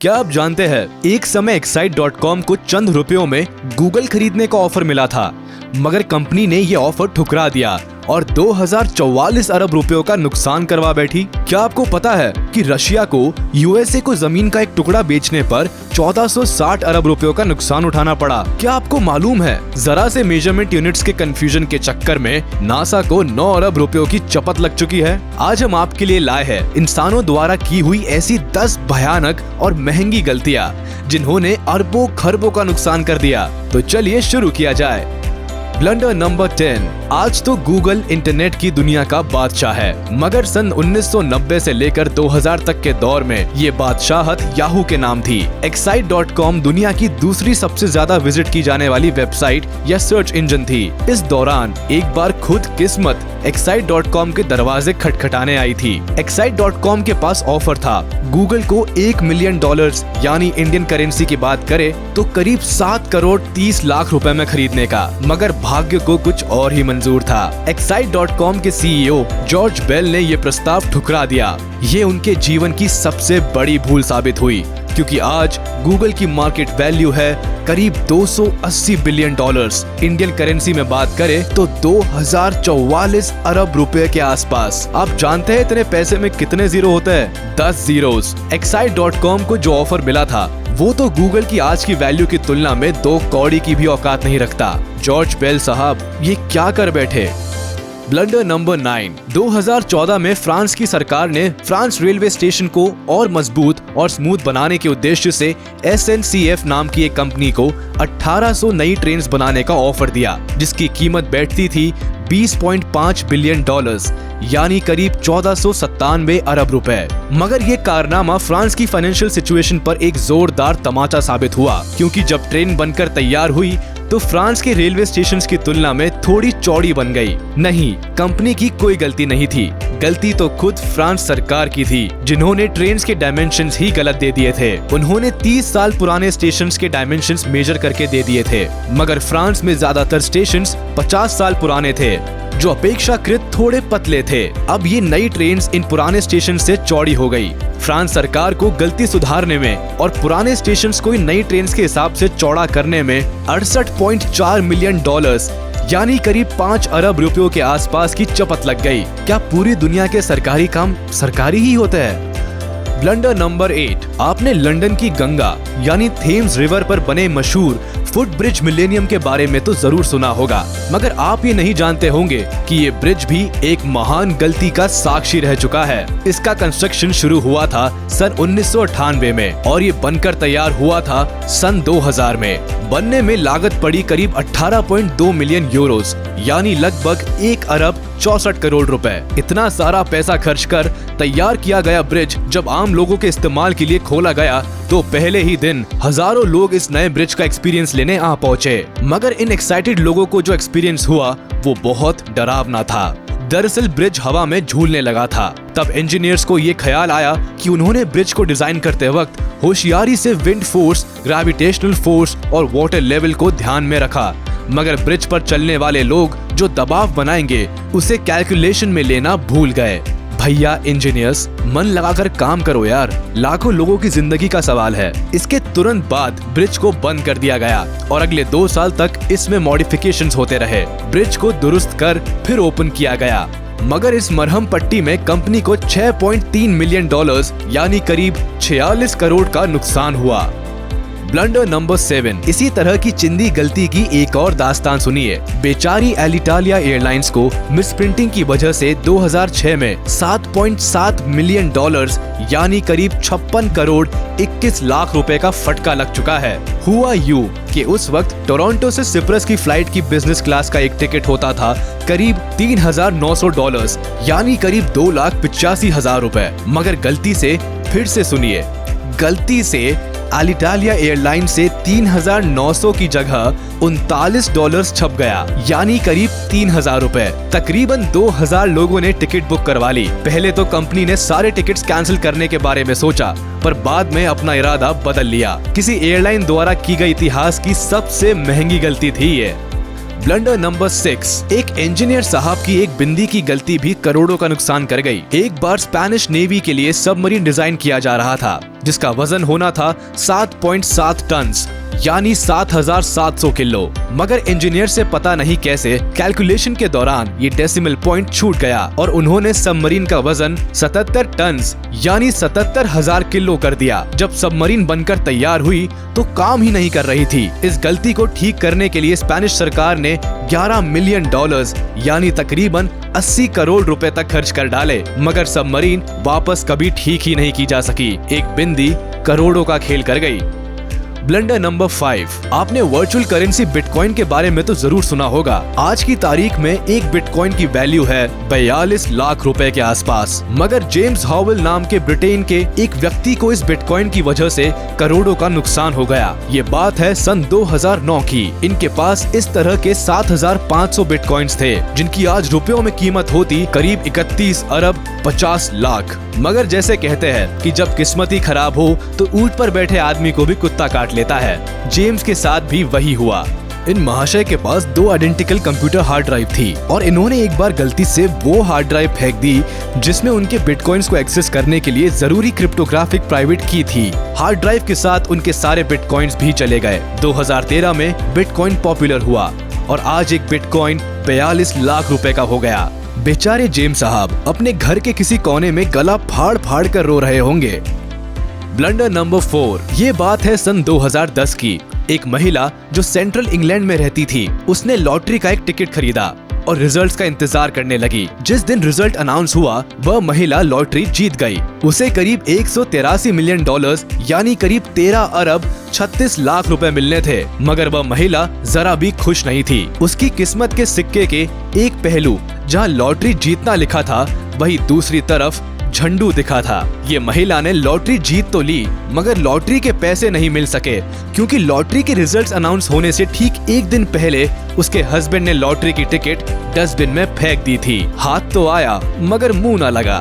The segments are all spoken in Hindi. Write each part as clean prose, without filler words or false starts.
क्या आप जानते हैं एक समय Excite.com को चंद रुपयों में गूगल खरीदने का ऑफर मिला था, मगर कंपनी ने ये ऑफर ठुकरा दिया और 2044 अरब रुपयों का नुकसान करवा बैठी। क्या आपको पता है कि रशिया को यूएसए को जमीन का एक टुकड़ा बेचने पर 1460 अरब रुपयों का नुकसान उठाना पड़ा? क्या आपको मालूम है जरा से मेजरमेंट यूनिट्स के कंफ्यूजन के चक्कर में नासा को 9 अरब रुपयों की चपत लग चुकी है। आज हम आपके लिए लाए हैं इंसानों द्वारा की हुई ऐसी 10 भयानक और महंगी गलतियाँ जिन्होंने अरबों खरबों का नुकसान कर दिया। तो चलिए शुरू किया जाए। Blunder number 10। आज तो गूगल इंटरनेट की दुनिया का बादशाह है, मगर सन 1990 से लेकर 2000 तक के दौर में ये बादशाहत याहू के नाम थी। Excite.com दुनिया की दूसरी सबसे ज्यादा विजिट की जाने वाली वेबसाइट या सर्च इंजन थी। इस दौरान एक बार खुद किस्मत Excite.com के दरवाजे खटखटाने आई थी। Excite.com के पास ऑफर था गूगल को $1 मिलियन यानी इंडियन करेंसी की बात करे तो करीब 7 करोड़ 30 लाख रुपए में खरीदने का, मगर भाग्य को कुछ और ही मंजूर था। Excite.com के सीईओ जॉर्ज बेल ने ये प्रस्ताव ठुकरा दिया। ये उनके जीवन की सबसे बड़ी भूल साबित हुई, क्योंकि आज गूगल की मार्केट वैल्यू है करीब $280 बिलियन। इंडियन करेंसी में बात करें तो 2044 अरब रुपए के आसपास। आप जानते हैं इतने पैसे में कितने जीरो होते हैं? 10 जीरोस। Excite.com को जो ऑफर मिला था वो तो गूगल की आज की वैल्यू की तुलना में 2 कौड़ी की भी औकात नहीं रखता। जॉर्ज बेल साहब ये क्या कर बैठे? Blunder number 9। 2014 में फ्रांस की सरकार ने फ्रांस रेलवे स्टेशन को और मजबूत और स्मूथ बनाने के उद्देश्य से SNCF नाम की एक कंपनी को 1800 नई ट्रेन्स बनाने का ऑफर दिया, जिसकी कीमत बैठती थी $20.5 बिलियन यानी करीब 1497 अरब रुपए। मगर ये कारनामा फ्रांस की फाइनेंशियल सिचुएशन पर एक जोरदार तमाचा साबित हुआ, क्योंकि जब ट्रेन बनकर तैयार हुई तो फ्रांस के रेलवे स्टेशंस की तुलना में थोड़ी चौड़ी बन गई। नहीं, कंपनी की कोई गलती नहीं थी, गलती तो खुद फ्रांस सरकार की थी, जिन्होंने ट्रेन्स के डायमेंशंस ही गलत दे दिए थे। उन्होंने 30 साल पुराने स्टेशंस के डायमेंशंस मेजर करके दे दिए थे, मगर फ्रांस में ज्यादातर स्टेशंस 50 साल पुराने थे, जो अपेक्षाकृत थोड़े पतले थे। अब ये नई ट्रेन्स इन पुराने स्टेशन से चौड़ी हो गई। फ्रांस सरकार को गलती सुधारने में और पुराने स्टेशंस को नई ट्रेन्स के हिसाब से चौड़ा करने में $68.4 मिलियन यानी करीब 5 अरब रुपयों के आसपास की चपत लग गई। क्या पूरी दुनिया के सरकारी काम सरकारी ही होते हैं? Blunder number 8। आपने लंदन की गंगा यानी थेम्स रिवर पर बने मशहूर फुट ब्रिज मिलेनियम के बारे में तो जरूर सुना होगा, मगर आप ये नहीं जानते होंगे कि ये ब्रिज भी एक महान गलती का साक्षी रह चुका है। इसका कंस्ट्रक्शन शुरू हुआ था सन 1998 में और ये बनकर तैयार हुआ था सन 2000 में। बनने में लागत पड़ी करीब 18.2 मिलियन यूरोस यानी लगभग 1 अरब 64 करोड़ रुपए। इतना सारा पैसा खर्च कर तैयार किया गया ब्रिज जब आम लोगों के इस्तेमाल के लिए खोला गया तो पहले ही दिन हजारों लोग इस नए ब्रिज का एक्सपीरियंस लेने आ पहुंचे। मगर इन एक्साइटेड लोगों को जो एक्सपीरियंस हुआ वो बहुत डरावना था। दरअसल ब्रिज हवा में झूलने लगा था। तब इंजीनियर्स को ये ख्याल आया कि उन्होंने ब्रिज को डिजाइन करते वक्त होशियारी से विंड फोर्स, ग्रेविटेशनल फोर्स और वाटर लेवल को ध्यान में रखा, मगर ब्रिज पर चलने वाले लोग जो दबाव बनाएंगे उसे कैलकुलेशन में लेना भूल गए। भैया इंजीनियर्स, मन लगाकर काम करो यार, लाखों लोगों की जिंदगी का सवाल है। इसके तुरंत बाद ब्रिज को बंद कर दिया गया और अगले 2 साल तक इसमें मॉडिफिकेशंस होते रहे। ब्रिज को दुरुस्त कर फिर ओपन किया गया, मगर इस मरहम पट्टी में कंपनी को $6.3 मिलियन यानी करीब 46 करोड़ का नुकसान हुआ। Blunder number 7। इसी तरह की चिंदी गलती की एक और दास्तान सुनिए। बेचारी एलिटालिया एयरलाइंस को मिसप्रिंटिंग की वजह से 2006 में $7.7 मिलियन यानी करीब 56 करोड़ 21 लाख रुपए का फटका लग चुका है। हुआ यूं कि उस वक्त टोरंटो से सिप्रस की फ्लाइट की बिजनेस क्लास का एक टिकट होता था करीब $3,900 यानी करीब 2,85,000 रुपए, मगर गलती से, फिर से सुनिए, गलती से एलिटालिया एयरलाइन से 3,900 की जगह $39 छप गया यानी करीब 3,000 रुपए। तकरीबन 2,000 लोगों ने टिकट बुक करवा ली। पहले तो कंपनी ने सारे टिकट्स कैंसिल करने के बारे में सोचा, पर बाद में अपना इरादा बदल लिया। किसी एयरलाइन द्वारा की गई इतिहास की सबसे महंगी गलती थी ये। ब्लंडर नंबर 6, एक इंजीनियर साहब की एक बिंदी की गलती भी करोड़ों का नुकसान कर गई। एक बार स्पेनिश नेवी के लिए सबमरीन डिजाइन किया जा रहा था जिसका वजन होना था 7.7 टन यानी 7,700 किलो, मगर इंजीनियर से पता नहीं कैसे कैलकुलेशन के दौरान ये डेसिमल पॉइंट छूट गया और उन्होंने सबमरीन का वजन 77 टन यानी 77,000 किलो कर दिया। जब सबमरीन बनकर तैयार हुई तो काम ही नहीं कर रही थी। इस गलती को ठीक करने के लिए स्पेनिश सरकार ने $11 मिलियन यानी तकरीबन 80 करोड़ रुपए तक खर्च कर डाले, मगर सबमरीन वापस कभी ठीक ही नहीं की जा सकी। एक बिंदी करोड़ों का खेल कर गई। ब्लंडर नंबर 5, आपने वर्चुअल करेंसी बिटकॉइन के बारे में तो जरूर सुना होगा। आज की तारीख में एक बिटकॉइन की वैल्यू है 42 लाख रुपए के आसपास, मगर जेम्स हॉवेल नाम के ब्रिटेन के एक व्यक्ति को इस बिटकॉइन की वजह से करोड़ों का नुकसान हो गया। ये बात है सन 2009 की। इनके पास इस तरह के 7,500 बिटकॉइंस थे जिनकी आज रुपयों में कीमत होती करीब 31 अरब 50 लाख। मगर जैसे कहते हैं कि जब किस्मत ही खराब हो तो ऊंट पर बैठे आदमी को भी कुत्ता काट लेता है। जेम्स के साथ भी वही हुआ। इन महाशय के पास 2 आइडेंटिकल कंप्यूटर हार्ड ड्राइव थी और इन्होंने एक बार गलती से वो हार्ड ड्राइव फेंक दी जिसमें उनके बिटकॉइंस को एक्सेस करने के लिए जरूरी क्रिप्टोग्राफिक प्राइवेट की थी। हार्ड ड्राइव के साथ उनके सारे बिटकॉइंस भी चले गए। 2013 में बिटकॉइन पॉपुलर हुआ और आज एक बिटकॉइन 42 लाख रुपए का हो गया। बेचारे जेम्स साहब अपने घर के किसी कोने में गला फाड़ फाड़ कर रो रहे होंगे। ब्लंडर नंबर 4, ये बात है सन 2010 की। एक महिला जो सेंट्रल इंग्लैंड में रहती थी, उसने लॉटरी का एक टिकट खरीदा और रिजल्ट्स का इंतजार करने लगी। जिस दिन रिजल्ट अनाउंस हुआ वह महिला लॉटरी जीत गई। उसे करीब $183 मिलियन यानी करीब 13 अरब 36 लाख रुपए मिलने थे, मगर वह महिला जरा भी खुश नहीं थी। उसकी किस्मत के सिक्के के एक पहलू जहां लॉटरी जीतना लिखा था वही दूसरी तरफ झंडू दिखा था। ये महिला ने लॉटरी जीत तो ली मगर लॉटरी के पैसे नहीं मिल सके क्योंकि लॉटरी के रिजल्ट्स अनाउंस होने से ठीक एक दिन पहले उसके हस्बैंड ने लॉटरी की टिकट डस्टबिन में फेंक दी थी। हाथ तो आया मगर मुंह ना लगा।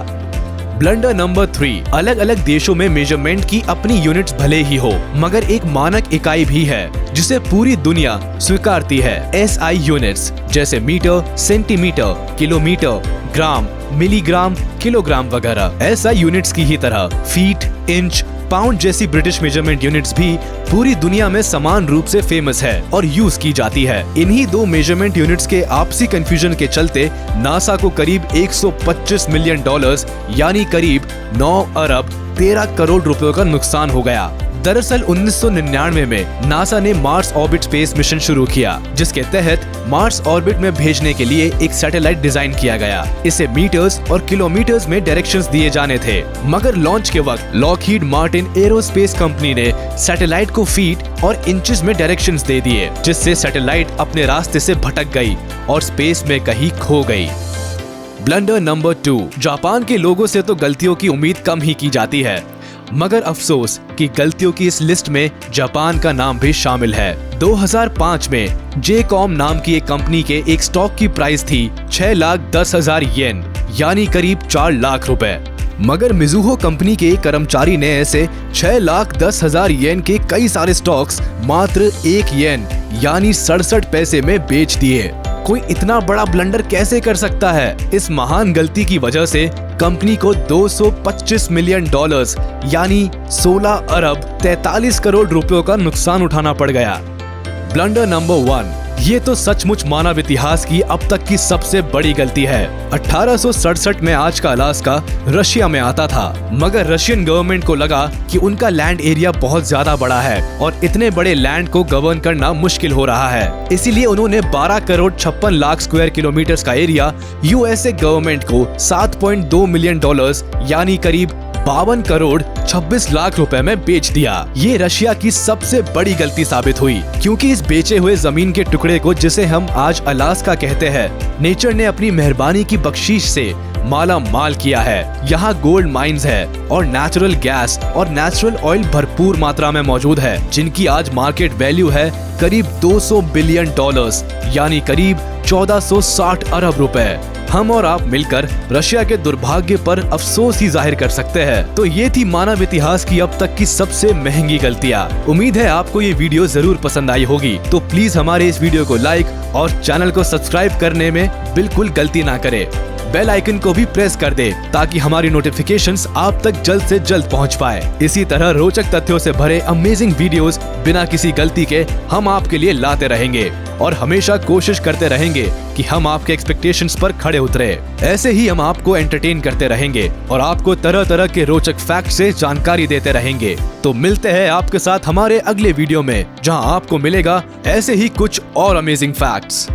ब्लंडर नंबर 3, अलग अलग देशों में मेजरमेंट की अपनी यूनिट्स भले ही हो मगर एक मानक इकाई भी है जिसे पूरी दुनिया स्वीकारती है। SI यूनिट्स जैसे मीटर, सेंटीमीटर, किलोमीटर, ग्राम, मिलीग्राम, किलोग्राम वगैरह। SI यूनिट्स की ही तरह फीट, इंच, पाउंड जैसी ब्रिटिश मेजरमेंट यूनिट्स भी पूरी दुनिया में समान रूप से फेमस है और यूज की जाती है। इन्हीं 2 मेजरमेंट यूनिट्स के आपसी कंफ्यूजन के चलते नासा को करीब $125 मिलियन यानी करीब 9 अरब 13 करोड़ रुपयों का नुकसान हो गया। दरअसल 1999 में नासा ने मार्स ऑर्बिट स्पेस मिशन शुरू किया जिसके तहत मार्स ऑर्बिट में भेजने के लिए एक सैटेलाइट डिजाइन किया गया। इसे मीटर्स और किलोमीटर्स में डायरेक्शंस दिए जाने थे, मगर लॉन्च के वक्त लॉकहीड मार्टिन एरोस्पेस कंपनी ने सैटेलाइट को फीट और इंचेस में डायरेक्शंस दे दिए जिससे सैटेलाइट अपने रास्ते से भटक गई और स्पेस में कहीं खो गई। ब्लंडर नंबर 2, जापान के लोगों से तो गलतियों की उम्मीद कम ही की जाती है, मगर अफसोस कि गलतियों की इस लिस्ट में जापान का नाम भी शामिल है। 2005 में जेकॉम नाम की एक कंपनी के एक स्टॉक की प्राइस थी 6,10,000 येन यानी करीब 4 लाख रुपए, मगर मिजुहो कंपनी के कर्मचारी ने ऐसे 6,10,000 येन के कई सारे स्टॉक्स मात्र 1 येन यानी 67 पैसे में बेच दिए। कोई इतना बड़ा ब्लंडर कैसे कर सकता है? इस महान गलती की वजह से कंपनी को $225 मिलियन यानी 16 अरब 43 करोड़ रुपयों का नुकसान उठाना पड़ गया। ब्लंडर नंबर 1, ये तो सचमुच मानव इतिहास की अब तक की सबसे बड़ी गलती है। 1867 में आज का अलास्का रशिया में आता था, मगर रशियन गवर्नमेंट को लगा कि उनका लैंड एरिया बहुत ज्यादा बड़ा है और इतने बड़े लैंड को गवर्न करना मुश्किल हो रहा है। इसीलिए उन्होंने 12 करोड़ 56 लाख स्क्वायर किलोमीटर का एरिया यूएसए गवर्नमेंट को $7.2 मिलियन यानी करीब 52 करोड़ 26 लाख रुपए में बेच दिया। ये रशिया की सबसे बड़ी गलती साबित हुई क्योंकि इस बेचे हुए जमीन के टुकड़े को, जिसे हम आज अलास्का कहते हैं, नेचर ने अपनी मेहरबानी की बख्शीश से माला माल किया है। यहाँ गोल्ड माइंस है और नेचुरल गैस और नेचुरल ऑयल भरपूर मात्रा में मौजूद है, जिनकी आज मार्केट वैल्यू है करीब 200 बिलियन डॉलर्स, यानी करीब 1460 अरब रुपए। हम और आप मिलकर रशिया के दुर्भाग्य पर अफसोस ही जाहिर कर सकते हैं। तो ये थी मानव इतिहास की अब तक की सबसे महंगी गलतियाँ। उम्मीद है आपको ये वीडियो जरूर पसंद आई होगी, तो प्लीज हमारे इस वीडियो को लाइक और चैनल को सब्सक्राइब करने में बिल्कुल गलती ना करे। बेल आइकन को भी प्रेस कर दे ताकि हमारी नोटिफिकेशंस आप तक जल्द से जल्द पहुंच पाए। इसी तरह रोचक तथ्यों से भरे अमेजिंग वीडियोस बिना किसी गलती के हम आपके लिए लाते रहेंगे और हमेशा कोशिश करते रहेंगे कि हम आपके एक्सपेक्टेशंस पर खड़े उतरे। ऐसे ही हम आपको एंटरटेन करते रहेंगे और आपको तरह तरह के रोचक फैक्ट से जानकारी देते रहेंगे। तो मिलते हैं आपके साथ हमारे अगले वीडियो में, जहां आपको मिलेगा ऐसे ही कुछ और अमेजिंग फैक्ट्स।